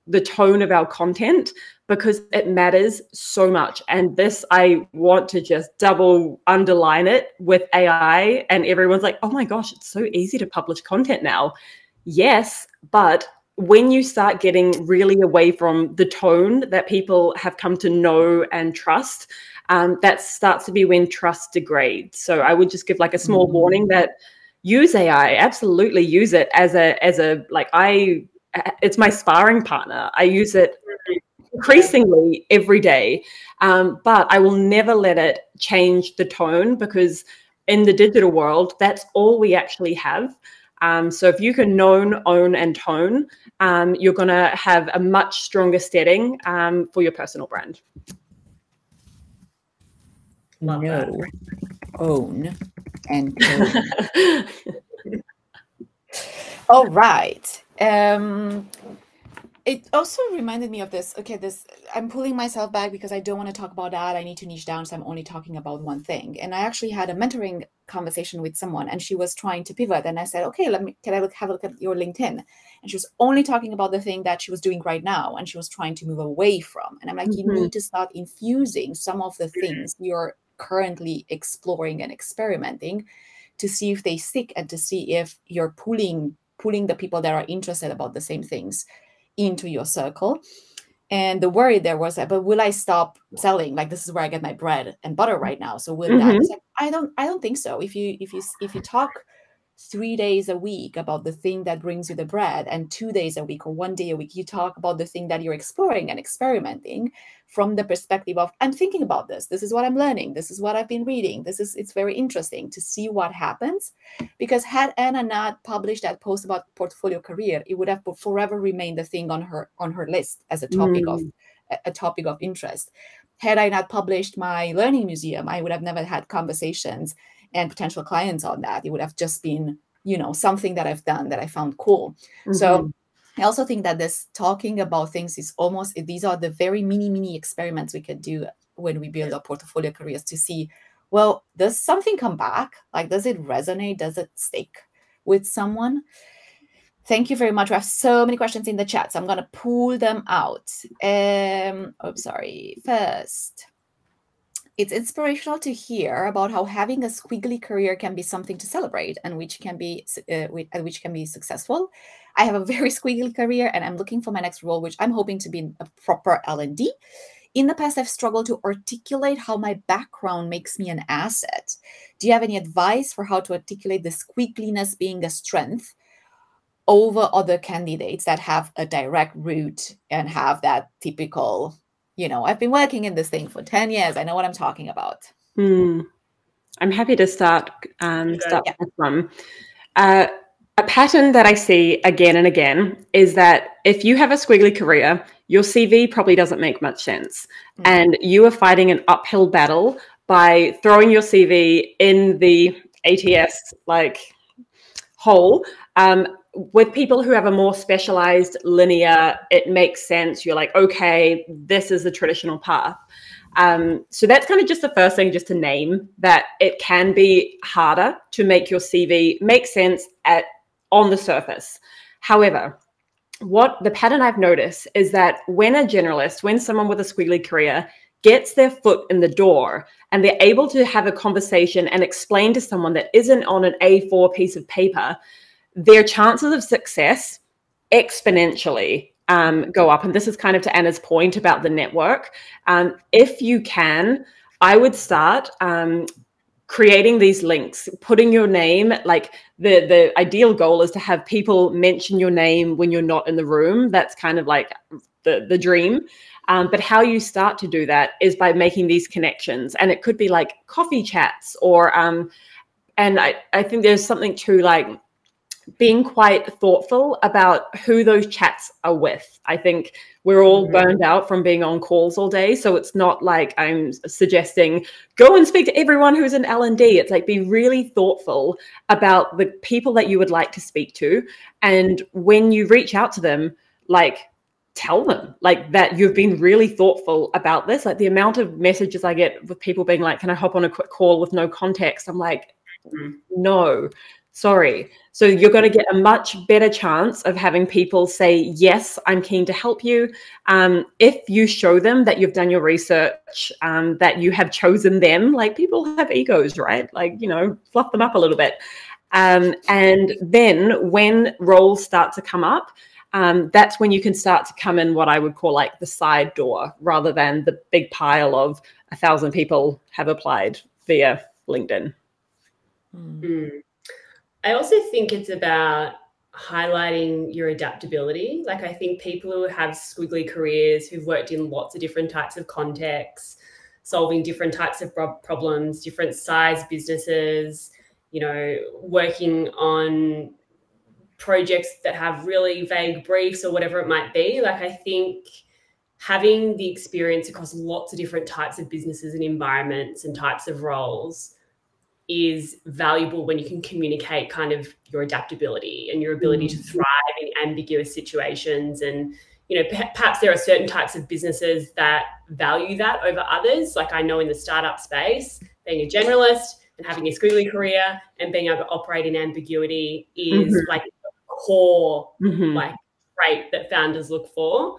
C: the tone of our content, because it matters so much. And this, I want to just double underline it with AI. And everyone's like, oh my gosh, it's so easy to publish content now. Yes, but when you start getting really away from the tone that people have come to know and trust, that starts to be when trust degrades. So I would just give like a small warning that use AI, absolutely use it it's my sparring partner. I use it increasingly every day, but I will never let it change the tone, because in the digital world, that's all we actually have. So if you can known, own, and tone, you're going to have a much stronger setting for your personal brand.
B: Love that.
A: Own, and tone. All right. It also reminded me of this. Okay, I'm pulling myself back because I don't want to talk about that. I need to niche down, so I'm only talking about one thing. And I actually had a mentoring conversation with someone, and she was trying to pivot. And I said, okay, can I have a look at your LinkedIn? And she was only talking about the thing that she was doing right now, and she was trying to move away from. And I'm like, you need to start infusing some of the things you're currently exploring and experimenting to see if they stick, and to see if you're pulling the people that are interested about the same things into your circle. And the worry there was that, but will I stop selling? Like, this is where I get my bread and butter right now. So will that? It's like, I don't think so. If you talk 3 days a week about the thing that brings you the bread, and 2 days a week or 1 day a week, you talk about the thing that you're exploring and experimenting from the perspective of, I'm thinking about this. This is what I'm learning. This is what I've been reading. It's very interesting to see what happens. Because had Anna not published that post about portfolio career, it would have forever remained the thing on her list as a topic of interest. Had I not published my learning museum, I would have never had conversations and potential clients on that. It would have just been, something that I've done that I found cool. So I also think that this talking about things is almost, these are the very mini experiments we can do when we build our portfolio careers, to see, well, does something come back? Like, does it resonate? Does it stick with someone? Thank you very much. We have so many questions in the chat, so I'm going to pull them out. First, it's inspirational to hear about how having a squiggly career can be something to celebrate, and which can be successful. I have a very squiggly career, and I'm looking for my next role, which I'm hoping to be in a proper L&D. In the past, I've struggled to articulate how my background makes me an asset. Do you have any advice for how to articulate the squiggliness being a strength over other candidates that have a direct route and have that typical, I've been working in this thing for 10 years. I know what I'm talking about.
C: I'm happy to start with this one. A pattern that I see again and again is that if you have a squiggly career, your CV probably doesn't make much sense. And you are fighting an uphill battle by throwing your CV in the ATS hole. With people who have a more specialized linear, it makes sense. You're like, okay, this is the traditional path. So that's kind of just the first thing, just to name that it can be harder to make your CV make sense on the surface. However, what the pattern I've noticed is that when someone with a squiggly career gets their foot in the door and they're able to have a conversation and explain to someone that isn't on an A4 piece of paper, their chances of success exponentially go up. And this is kind of to Anna's point about the network. If you can, I would start creating these links, putting your name, like the ideal goal is to have people mention your name when you're not in the room. That's kind of like the dream. But how you start to do that is by making these connections. And it could be like coffee chats or, and I think there's something to like being quite thoughtful about who those chats are with. I think we're all burned out from being on calls all day. So it's not like I'm suggesting go and speak to everyone who's in L&D. It's like be really thoughtful about the people that you would like to speak to. And when you reach out to them, like tell them like that you've been really thoughtful about this. Like the amount of messages I get with people being like, can I hop on a quick call with no context? I'm like, no. Sorry. So you're going to get a much better chance of having people say, yes, I'm keen to help you. If you show them that you've done your research, that you have chosen them, like people have egos, right? Like, you know, fluff them up a little bit. And then when roles start to come up, that's when you can start to come in what I would call like the side door rather than the big pile of 1,000 people have applied via LinkedIn.
B: I also think it's about highlighting your adaptability. Like I think people who have squiggly careers, who've worked in lots of different types of contexts, solving different types of problems, different size businesses, you know, working on projects that have really vague briefs or whatever it might be. Like I think having the experience across lots of different types of businesses and environments and types of roles is valuable when you can communicate kind of your adaptability and your ability to thrive in ambiguous situations. And, you know, perhaps there are certain types of businesses that value that over others. Like I know in the startup space, being a generalist and having a squiggly career and being able to operate in ambiguity is like a core like trait that founders look for.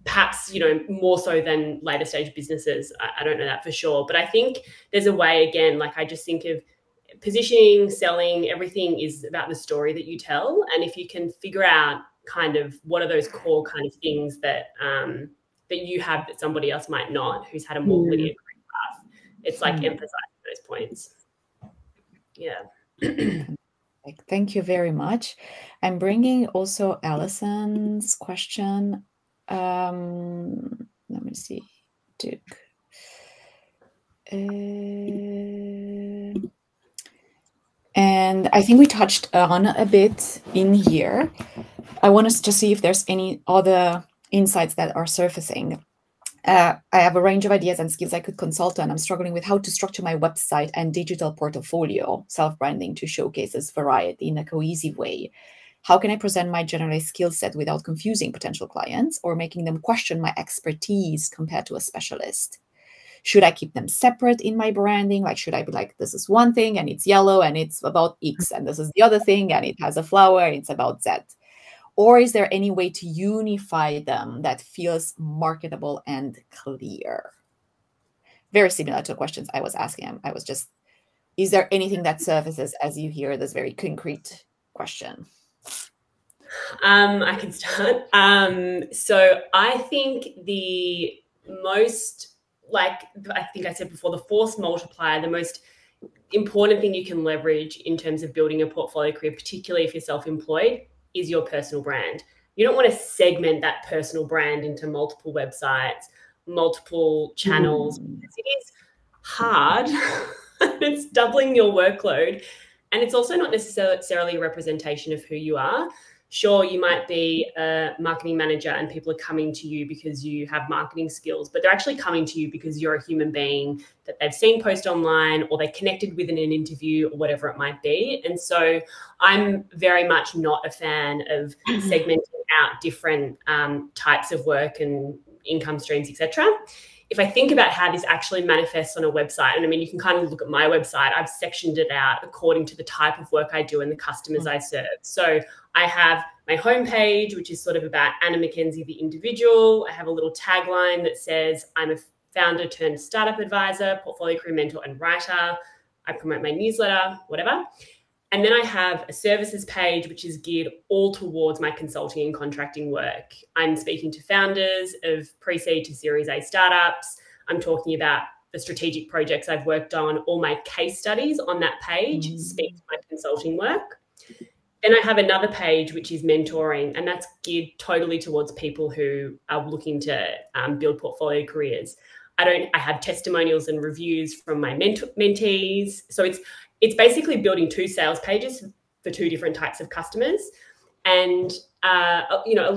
B: Perhaps, you know, more so than later stage businesses. I don't know that for sure. But I think there's a way, again, like I just think of positioning, selling, everything is about the story that you tell. And if you can figure out kind of what are those core kind of things that that you have that somebody else might not, who's had a more linear career path, it's like emphasizing those points. Yeah.
A: Thank you very much. I'm bringing also Allison's question. Let me see. Duke. And I think we touched on a bit in here. I want us to see if there's any other insights that are surfacing. I have a range of ideas and skills I could consult on. I'm struggling with how to structure my website and digital portfolio, self-branding to showcase this variety in a cohesive way. How can I present my generalist skill set without confusing potential clients or making them question my expertise compared to a specialist? Should I keep them separate in my branding? Like, should I be like, this is one thing and it's yellow and it's about X, and this is the other thing and it has a flower and it's about Z? Or is there any way to unify them that feels marketable and clear? Very similar to questions I was asking him. I was just, is there anything that surfaces as you hear this very concrete question?
B: I can start. So I think the most, like I think I said before, the force multiplier, the most important thing you can leverage in terms of building a portfolio career, particularly if you're self-employed, is your personal brand. You don't want to segment that personal brand into multiple websites, multiple channels. It is hard. It's doubling your workload. And it's also not necessarily a representation of who you are. Sure, you might be a marketing manager and people are coming to you because you have marketing skills, but they're actually coming to you because you're a human being that they've seen post online or they connected with in an interview or whatever it might be. And so I'm very much not a fan of segmenting out different types of work and income streams, etc. If I think about how this actually manifests on a website, and I mean, you can kind of look at my website, I've sectioned it out according to the type of work I do and the customers I serve. So I have my homepage, which is sort of about Anna Mackenzie, the individual. I have a little tagline that says, I'm a founder turned startup advisor, portfolio career mentor and writer. I promote my newsletter, whatever. And then I have a services page, which is geared all towards my consulting and contracting work. I'm speaking to founders of pre-seed to Series A startups. I'm talking about the strategic projects I've worked on, all my case studies on that page speak to my consulting work. Then I have another page, which is mentoring, and that's geared totally towards people who are looking to build portfolio careers. I have testimonials and reviews from my mentees. So it's basically building 2 sales pages for 2 different types of customers. And, you know,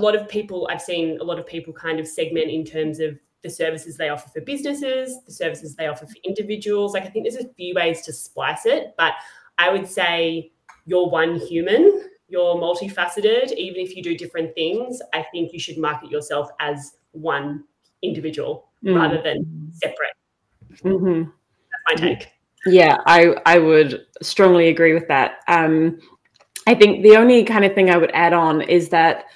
B: I've seen a lot of people kind of segment in terms of the services they offer for businesses, the services they offer for individuals. Like, I think there's a few ways to splice it, but I would say you're one human, you're multifaceted. Even if you do different things, I think you should market yourself as one individual rather than separate. That's my take.
C: Yeah, I would strongly agree with that. I think the only kind of thing I would add on is that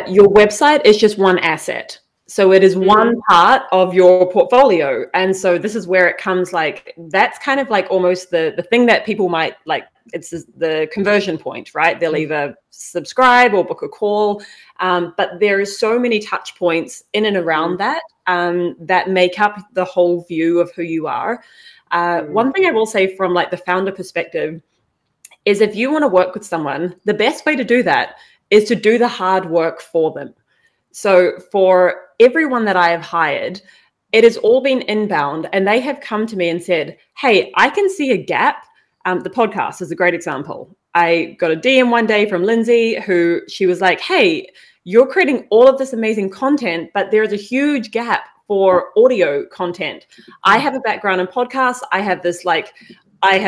C: your website is just one asset. So it is one part of your portfolio. And so this is where it comes, like, that's kind of like almost the thing that people might like, it's the conversion point, right? They'll either subscribe or book a call. But there is so many touch points in and around that that make up the whole view of who you are. One thing I will say from like the founder perspective is, if you want to work with someone, the best way to do that is to do the hard work for them. So for everyone that I have hired, it has all been inbound, and they have come to me and said, hey, I can see a gap. The podcast is a great example. I got a DM one day from Lindsay, who she was like, hey, you're creating all of this amazing content, but there's a huge gap for audio content. I have a background in podcasts. I have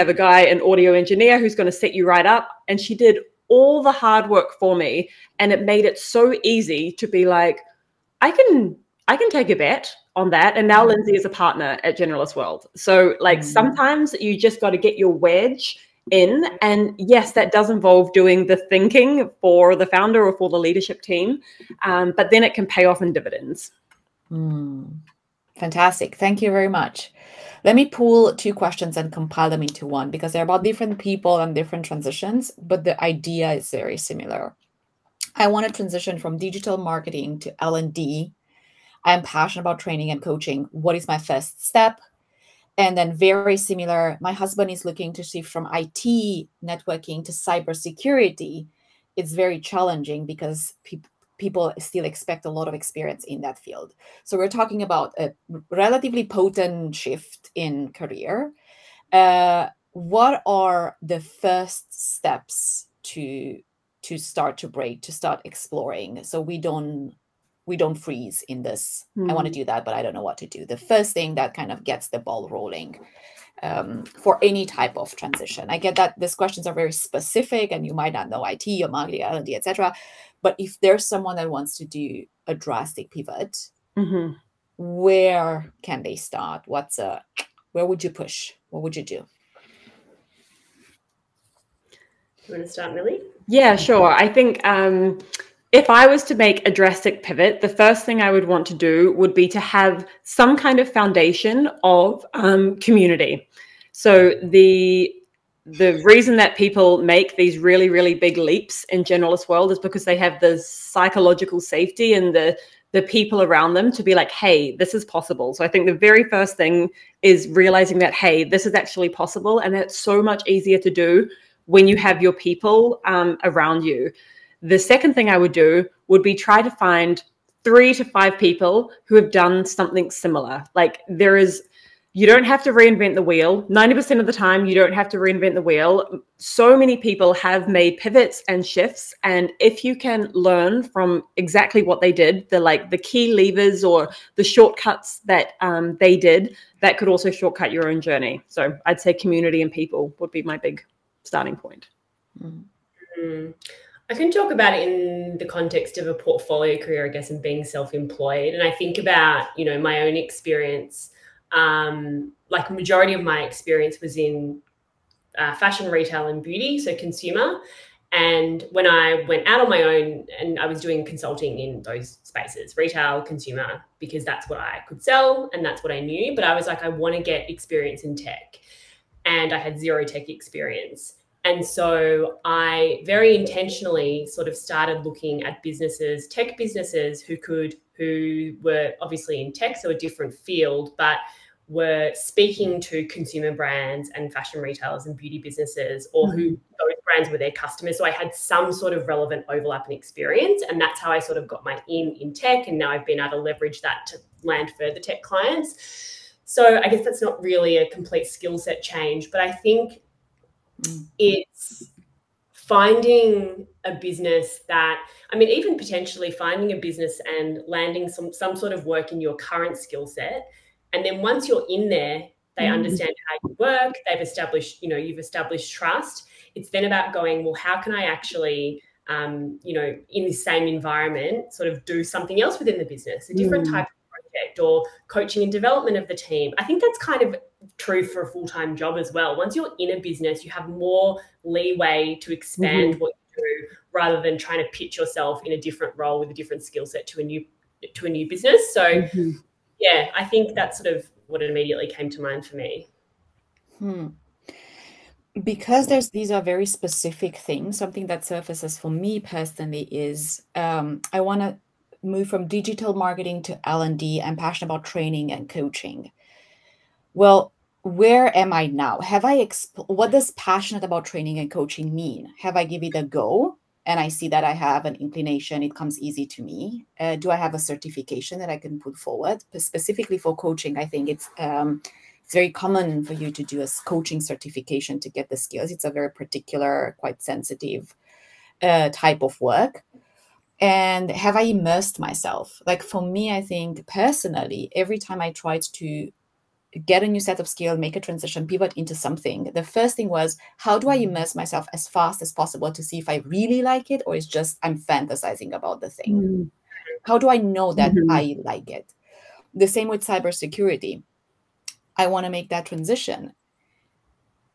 C: a guy, an audio engineer, who's going to set you right up. And she did all the hard work for me. And it made it so easy to be like, I can take a bet on that. And now Lindsay is a partner at Generalist World. So like sometimes you just got to get your wedge in. And yes, that does involve doing the thinking for the founder or for the leadership team. But then it can pay off in dividends.
A: Fantastic. Thank you very much. Let me pull 2 questions and compile them into one, because they're about different people and different transitions, but the idea is very similar. I want to transition from digital marketing to L&D. I'm passionate about training and coaching. What is my first step? And then very similar, my husband is looking to shift from IT networking to cybersecurity. It's very challenging because people still expect a lot of experience in that field. So we're talking about a relatively potent shift in career. What are the first steps to start exploring, so we don't freeze in this? I want to do that, but I don't know what to do. The first thing that kind of gets the ball rolling for any type of transition. I get that these questions are very specific, and you might not know IT or marketing, L&D, etc. But if there's someone that wants to do a drastic pivot, where can they start? Where would you push? What would you do?
B: You want to start, Millie?
C: Yeah, sure. I think if I was to make a drastic pivot, the first thing I would want to do would be to have some kind of foundation of community. So the reason that people make these really, really big leaps in Generalist World is because they have the psychological safety and the people around them to be like, hey, this is possible. So I think the very first thing is realizing that, hey, this is actually possible. And that's so much easier to do when you have your people around you. The second thing I would do would be try to find 3 to 5 people who have done something similar. Like, you don't have to reinvent the wheel. 90% of the time, you don't have to reinvent the wheel. So many people have made pivots and shifts. And if you can learn from exactly what they did, the key levers or the shortcuts that they did, that could also shortcut your own journey. So I'd say community and people would be my big starting point.
B: I can talk about it in the context of a portfolio career, I guess, and being self-employed. And I think about, my own experience. Like, majority of my experience was in fashion, retail, and beauty, so consumer. And when I went out on my own, and I was doing consulting in those spaces, retail, consumer, because that's what I could sell and that's what I knew. But I was like, I want to get experience in tech, and I had 0 tech experience. And so I very intentionally sort of started looking at businesses, tech businesses who were obviously in tech, so a different field, but were speaking to consumer brands and fashion retailers and beauty businesses, or who those brands were their customers. So I had some sort of relevant overlap and experience, and that's how I sort of got my in tech. And now I've been able to leverage that to land further tech clients. So I guess that's not really a complete skill set change, but I think it's finding a business that, I mean, even potentially finding a business and landing some sort of work in your current skill set. And then once you're in there, they understand how you work, they've established, you've established trust. It's then about going, well, how can I actually, in the same environment, sort of do something else within the business, a different type of project, or coaching and development of the team. I think that's kind of true for a full-time job as well. Once you're in a business, you have more leeway to expand what you do, rather than trying to pitch yourself in a different role with a different skill set to a new business. So yeah, I think that's sort of what immediately came to mind for me.
A: Because these are very specific things. Something that surfaces for me personally is I want to move from digital marketing to L&D. I'm passionate about training and coaching. Well, where am I now? Have I what does passionate about training and coaching mean? Have I give it a go? And I see that I have an inclination, it comes easy to me. Do I have a certification that I can put forward? Specifically for coaching, I think it's very common for you to do a coaching certification to get the skills. It's a very particular, quite sensitive type of work. And have I immersed myself? Like for me, I think personally, every time I tried to get a new set of skill, make a transition, pivot into something, the first thing was, how do I immerse myself as fast as possible to see if I really like it, or it's just I'm fantasizing about the thing? How do I know that I like it? The same with cybersecurity. I want to make that transition.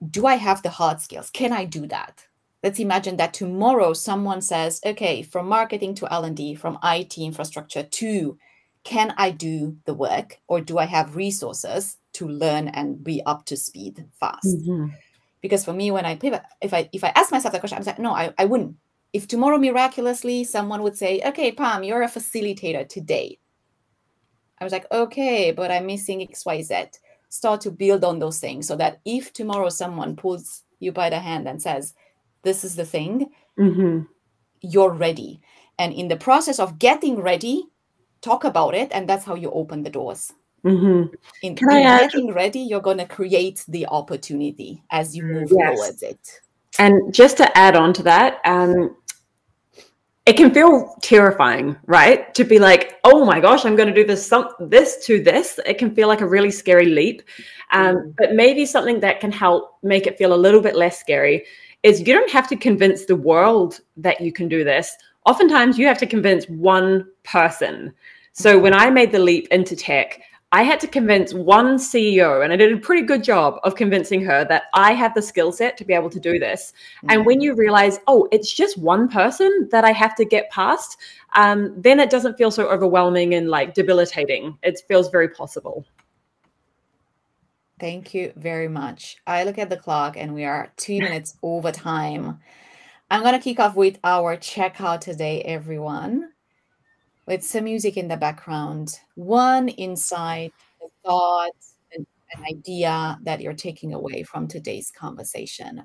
A: Do I have the hard skills? Can I do that? Let's imagine that tomorrow someone says, okay, from marketing to L&D, from IT infrastructure to, can I do the work, or do I have resources to learn and be up to speed fast? Because for me, when I pivot, if I ask myself that question, I was like, no, I wouldn't. If tomorrow miraculously someone would say, okay, Pam, you're a facilitator today, I was like, okay, but I'm missing XYZ. Start to build on those things so that if tomorrow someone pulls you by the hand and says, this is the thing, you're ready. And in the process of getting ready, talk about it, and that's how you open the doors. In getting ready, you're going to create the opportunity as you move towards it.
C: And just to add on to that, it can feel terrifying, right? To be like, oh my gosh, I'm going to do this to this. It can feel like a really scary leap. But maybe something that can help make it feel a little bit less scary is you don't have to convince the world that you can do this. Oftentimes you have to convince one person. So when I made the leap into tech, I had to convince one CEO, and I did a pretty good job of convincing her that I have the skill set to be able to do this. And when you realize, oh, it's just one person that I have to get past, then it doesn't feel so overwhelming and like debilitating. It feels very possible.
A: Thank you very much. I look at the clock and we are 2 minutes over time. I'm going to kick off with our checkout today, everyone, with some music in the background. One insight, a thought, an idea that you're taking away from today's conversation.